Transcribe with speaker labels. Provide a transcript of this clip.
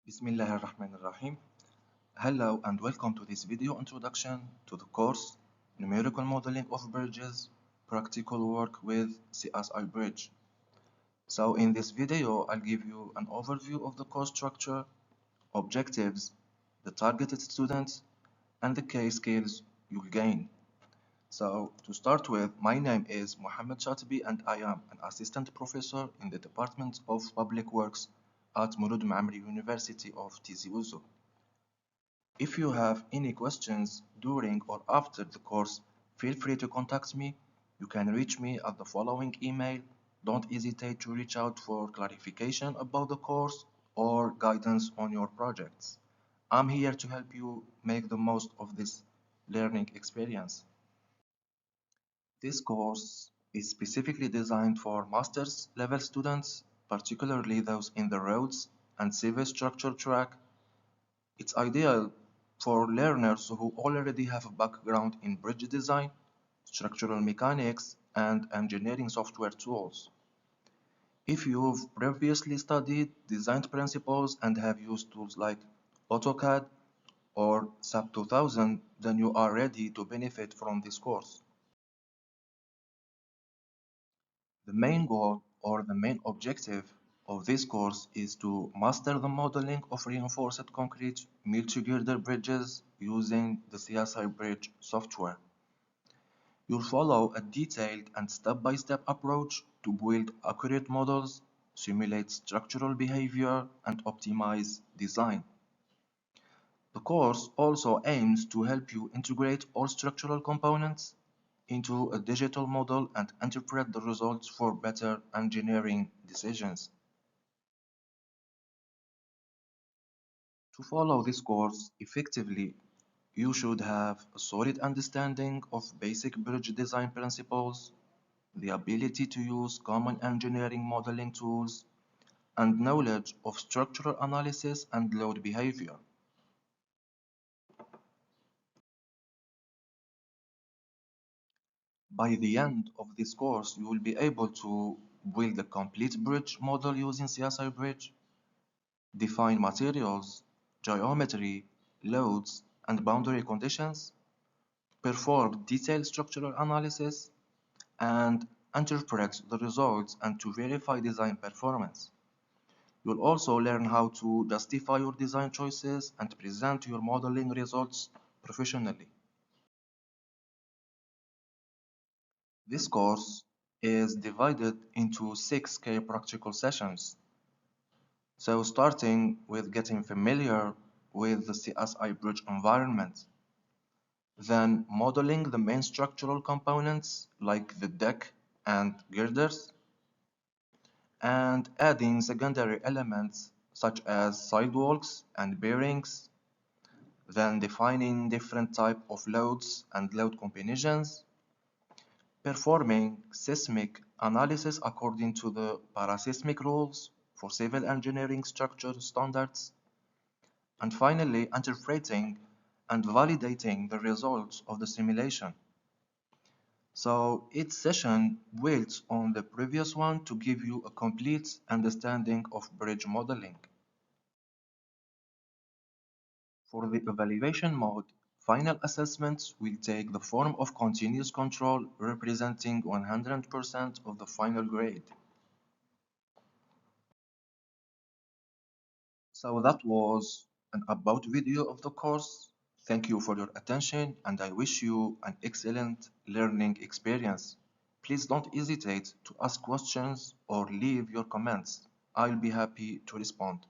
Speaker 1: Bismillahirrahmanirrahim. Hello and welcome to this video introduction to the course Numerical Modeling of Bridges, Practical Work with CSI Bridge. So in this video, I'll give you an overview of the course structure, objectives, the targeted students, and the key skills you'll gain. So to start with, my name is Mohammed Shatibi and I am an assistant professor in the Department of Public Works at Murud Mamri University of Tizi Ouzou. If you have any questions during or after the course, feel free to contact me. You can reach me at the following email. Don't hesitate to reach out for clarification about the course or guidance on your projects. I'm here to help you make the most of this learning experience. This course is specifically designed for master's level students, particularly those in the roads and civil structure track. It's ideal for learners who already have a background in bridge design, structural mechanics, and engineering software tools. If you've previously studied design principles and have used tools like AutoCAD or SAP 2000, then you are ready to benefit from this course. The main goal or the main objective of this course is to master the modeling of reinforced concrete multi-girder bridges using the CSI Bridge software. You'll follow a detailed and step-by-step approach to build accurate models, simulate structural behavior, and optimize design. The course also aims to help you integrate all structural components into a digital model and interpret the results for better engineering decisions. To follow this course effectively, you should have a solid understanding of basic bridge design principles, the ability to use common engineering modeling tools, and knowledge of structural analysis and load behavior. By the end of this course, you will be able to build a complete bridge model using CSI Bridge, define materials, geometry, loads, and boundary conditions, perform detailed structural analysis, and interpret the results and to verify design performance. You'll also learn how to justify your design choices and present your modeling results professionally. This course is divided into 6 key practical sessions. So starting with getting familiar with the CSI Bridge environment, then modeling the main structural components like the deck and girders, and adding secondary elements such as sidewalks and bearings, then defining different types of loads and load combinations, performing seismic analysis according to the paraseismic rules for civil engineering structure standards, and finally interpreting and validating the results of the simulation. So each session builds on the previous one to give you a complete understanding of bridge modeling. For the evaluation mode, final assessments will take the form of continuous control representing 100% of the final grade. So that was an about video of the course. Thank you for your attention and I wish you an excellent learning experience. Please don't hesitate to ask questions or leave your comments. I'll be happy to respond.